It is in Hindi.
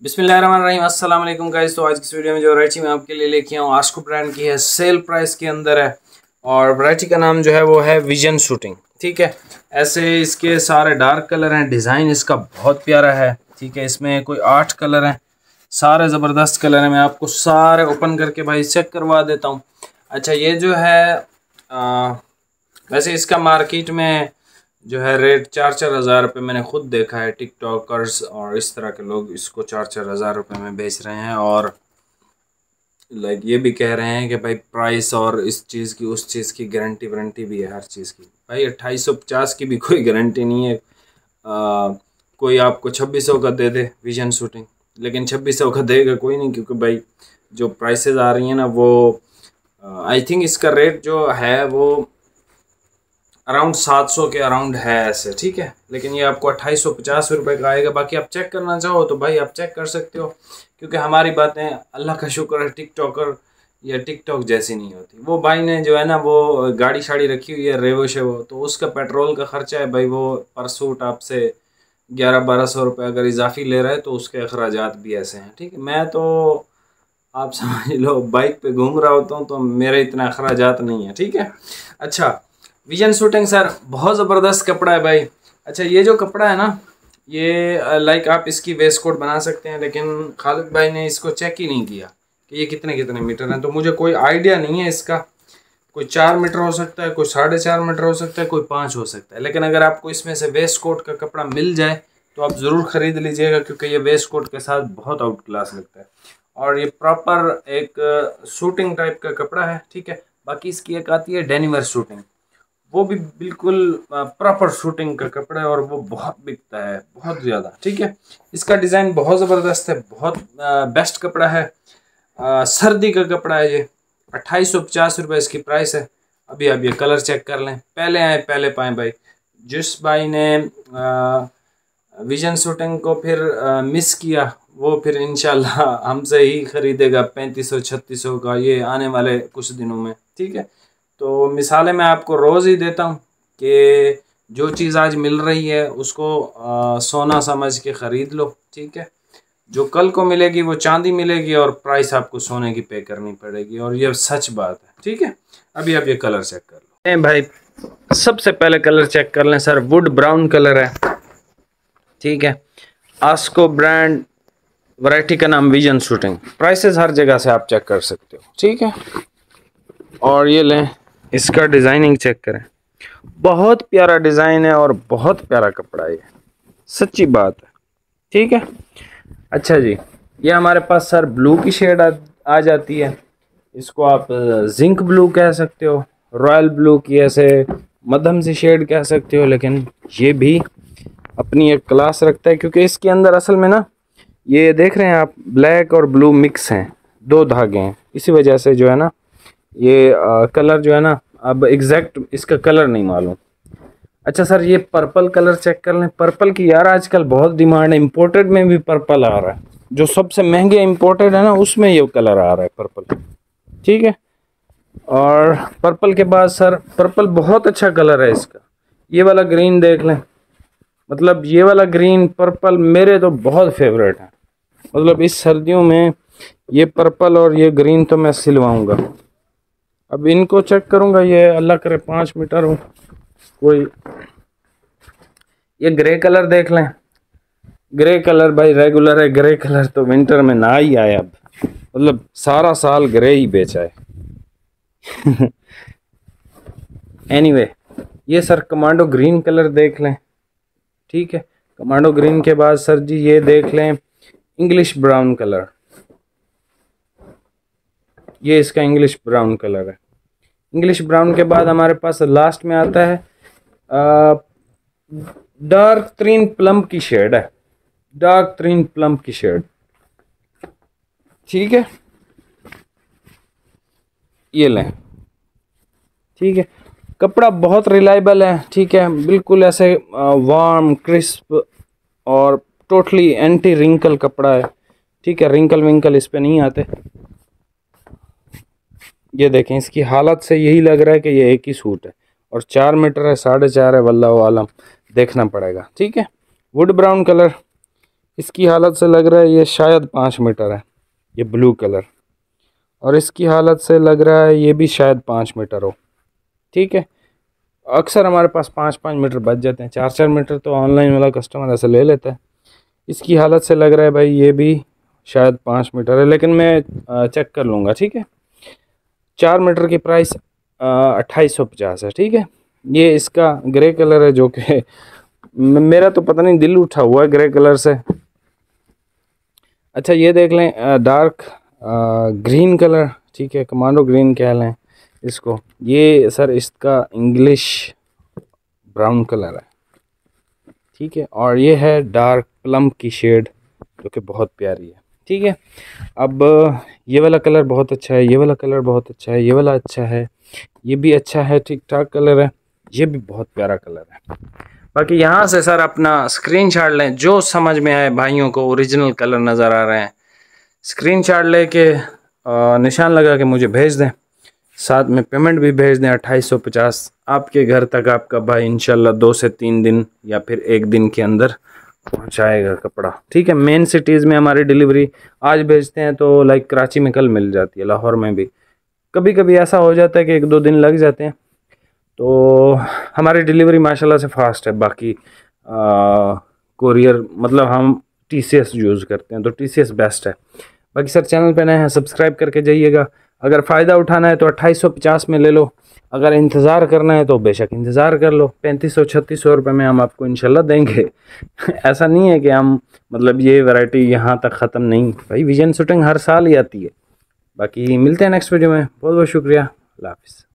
बिस्मिल्लाहिर्रहमानिर्रहीम अस्सलाम वालेकुम गाइस। तो आज की वीडियो में जो वैरायटी मैं आपके लिए लेके आऊँ आस्को ब्रांड की है, सेल प्राइस के अंदर है और वैरायटी का नाम जो है वो है विजन शूटिंग। ठीक है, ऐसे इसके सारे डार्क कलर हैं, डिज़ाइन इसका बहुत प्यारा है। ठीक है, इसमें कोई 8 कलर हैं, सारे ज़बरदस्त कलर हैं। मैं आपको सारे ओपन करके भाई चेक करवा देता हूँ। अच्छा, ये जो है वैसे इसका मार्केट में जो है रेट 4-4 हज़ार रुपये मैंने खुद देखा है। टिकटॉकर्स और इस तरह के लोग इसको 4-4 हज़ार रुपये में बेच रहे हैं और लाइक ये भी कह रहे हैं कि भाई प्राइस और इस चीज़ की उस चीज़ की गारंटी वारंटी भी है हर चीज़ की। भाई 2850 की भी कोई गारंटी नहीं है। कोई आपको 2600 का दे दे विजन शूटिंग, लेकिन 2600 का देगा कोई नहीं, क्योंकि भाई जो प्राइसेस आ रही हैं ना वो आई थिंक इसका रेट जो है वो अराउंड 700 के अराउंड है ऐसे। ठीक है, लेकिन ये आपको 2850 रुपये का आएगा। बाकी आप चेक करना चाहो तो भाई आप चेक कर सकते हो, क्योंकि हमारी बातें अल्लाह का शुक्र है टिकटॉकर या टिकटॉक जैसी नहीं होती। वो भाई ने जो है ना वो गाड़ी शाड़ी रखी हुई है रेवो शेवो, तो उसका पेट्रोल का खर्चा है भाई, वो पर सूट आपसे 1100-1200 रुपये अगर इजाफी ले रहा है तो उसके अखराजात भी ऐसे हैं। ठीक है, मैं तो आप समझ लो बाइक पे घूम रहा होता हूँ तो मेरे इतना अखराजात नहीं है। ठीक है, अच्छा विजन शूटिंग सर बहुत ज़बरदस्त कपड़ा है भाई। अच्छा, ये जो कपड़ा है ना ये लाइक आप इसकी वेस्ट कोट बना सकते हैं, लेकिन खालिद भाई ने इसको चेक ही नहीं किया कि ये कितने कितने मीटर हैं, तो मुझे कोई आइडिया नहीं है इसका। कोई 4 मीटर हो सकता है, कोई 4.5 मीटर हो सकता है, कोई 5 हो सकता है। लेकिन अगर आपको इसमें से वेस्ट कोट का कपड़ा मिल जाए तो आप ज़रूर ख़रीद लीजिएगा, क्योंकि ये वेस्ट कोट के साथ बहुत आउट क्लास लगता है और ये प्रॉपर एक शूटिंग टाइप का कपड़ा है। ठीक है, बाकी इसकी एक आती है डेनिवर शूटिंग, वो भी बिल्कुल प्रॉपर शूटिंग का कपड़ा है और वो बहुत बिकता है, बहुत ज़्यादा। ठीक है, इसका डिज़ाइन बहुत ज़बरदस्त है, बहुत बेस्ट कपड़ा है। सर्दी का कपड़ा है ये। 2850 रुपये इसकी प्राइस है। अभी आप ये कलर चेक कर लें, पहले आए पहले पाएँ भाई। जिस भाई ने विजन शूटिंग को फिर मिस किया वो फिर इंशाल्लाह हमसे ही ख़रीदेगा 3500-3600 का ये आने वाले कुछ दिनों में। ठीक है, तो मिसालें मैं आपको रोज़ ही देता हूँ कि जो चीज़ आज मिल रही है उसको सोना समझ के ख़रीद लो। ठीक है, जो कल को मिलेगी वो चांदी मिलेगी और प्राइस आपको सोने की पे करनी पड़ेगी, और ये सच बात है। ठीक है, अभी आप ये कलर चेक कर लो। भाई सबसे पहले कलर चेक कर लें सर, वुड ब्राउन कलर है। ठीक है, आस्को ब्रांड, वैरायटी का नाम विजन शूटिंग। प्राइसेस हर जगह से आप चेक कर सकते हो। ठीक है, और ये लें, इसका डिज़ाइनिंग चेक करें, बहुत प्यारा डिज़ाइन है और बहुत प्यारा कपड़ा है, सच्ची बात है। ठीक है, अच्छा जी, ये हमारे पास सर ब्लू की शेड आ जाती है। इसको आप जिंक ब्लू कह सकते हो, रॉयल ब्लू की ऐसे मध्यम सी शेड कह सकते हो, लेकिन ये भी अपनी एक क्लास रखता है, क्योंकि इसके अंदर असल में ना ये देख रहे हैं आप ब्लैक और ब्लू मिक्स हैं, 2 धागे हैं, इसी वजह से जो है ना ये कलर जो है ना, अब एग्जैक्ट इसका कलर नहीं मालूम। अच्छा सर, ये पर्पल कलर चेक कर लें। पर्पल की यार आजकल बहुत डिमांड है, इम्पोर्टेड में भी पर्पल आ रहा है, जो सबसे महंगे इम्पोर्टेड है ना उसमें ये कलर आ रहा है पर्पल। ठीक है, और पर्पल के बाद सर पर्पल बहुत अच्छा कलर है इसका। ये वाला ग्रीन देख लें, मतलब ये वाला ग्रीन पर्पल मेरे तो बहुत फेवरेट है। मतलब इस सर्दियों में ये पर्पल और ये ग्रीन तो मैं सिलवाऊंगा। अब इनको चेक करूंगा, ये अल्लाह करे 5 मीटर हो कोई। ये ग्रे कलर देख लें, ग्रे कलर भाई रेगुलर है, ग्रे कलर तो विंटर में ना ही आए, अब मतलब सारा साल ग्रे ही बेचा है। एनीवे, ये सर कमांडो ग्रीन कलर देख लें। ठीक है, कमांडो ग्रीन के बाद सर जी ये देख लें इंग्लिश ब्राउन कलर, ये इसका इंग्लिश ब्राउन कलर है। इंग्लिश ब्राउन के बाद हमारे पास लास्ट में आता है डार्क ग्रीन प्लम की शेड है, डार्क ग्रीन प्लम की शेड। ठीक है, ये लें। ठीक है, कपड़ा बहुत रिलायबल है। ठीक है, बिल्कुल ऐसे वार्म क्रिस्प और टोटली एंटी रिंकल कपड़ा है। ठीक है, रिंकल विंकल इस पे नहीं आते। ये देखें, इसकी हालत से यही लग रहा है कि ये एक ही सूट है, और 4 मीटर है, 4.5 है, वल्लाहु आलम देखना पड़ेगा। ठीक है, वुड ब्राउन कलर, इसकी हालत से लग रहा है ये शायद 5 मीटर है, ये ब्लू कलर। और इसकी हालत से लग रहा है ये भी शायद 5 मीटर हो। ठीक है, अक्सर हमारे पास 5-5 मीटर बच जाते हैं, 4-4 मीटर तो ऑनलाइन वाला कस्टमर ऐसे ले लेता है। इसकी हालत से लग रहा है भाई ये भी शायद 5 मीटर है, लेकिन मैं चेक कर लूँगा। ठीक है, 4 मीटर की प्राइस 2850 है। ठीक है, ये इसका ग्रे कलर है, जो कि मेरा तो पता नहीं दिल उठा हुआ है ग्रे कलर से। अच्छा ये देख लें, डार्क ग्रीन कलर, ठीक है, कमांडो ग्रीन कह लें इसको। ये सर इसका इंग्लिश ब्राउन कलर है। ठीक है, और ये है डार्क प्लम की शेड, जो कि बहुत प्यारी है। ठीक है, अब ये वाला कलर बहुत अच्छा है, ये वाला कलर बहुत अच्छा है, ये वाला अच्छा है, ये भी अच्छा है, ठीक ठाक कलर है, ये भी बहुत प्यारा कलर है। बाकी यहाँ से सर अपना स्क्रीनशॉट लें, जो समझ में आए भाइयों को ओरिजिनल कलर नज़र आ रहे हैं, स्क्रीनशॉट लेके निशान लगा के मुझे भेज दें, साथ में पेमेंट भी भेज दें 2850। आपके घर तक आपका भाई इंशाल्लाह 2 से 3 दिन या फिर 1 दिन के अंदर पहुंचाएगा कपड़ा। ठीक है, मेन सिटीज़ में हमारी डिलीवरी आज भेजते हैं तो लाइक कराची में कल मिल जाती है, लाहौर में भी कभी कभी ऐसा हो जाता है कि 1-2 दिन लग जाते हैं। तो हमारी डिलीवरी माशाल्लाह से फ़ास्ट है। बाकी कोरियर मतलब हम TCS यूज़ करते हैं, तो TCS बेस्ट है। बाकी सर चैनल पे नए हैं, सब्सक्राइब करके जाइएगा। अगर फ़ायदा उठाना है तो 2850 में ले लो, अगर इंतज़ार करना है तो बेशक इंतज़ार कर लो, 3500-3600 रुपये में हम आपको इंशाल्लाह देंगे। ऐसा नहीं है कि हम मतलब ये वैरायटी यहाँ तक ख़त्म नहीं, भाई विजन शूटिंग हर साल ही आती है। बाकी मिलते हैं नेक्स्ट वीडियो में, बहुत बहुत शुक्रिया, अल्लाह हाफ़िज़।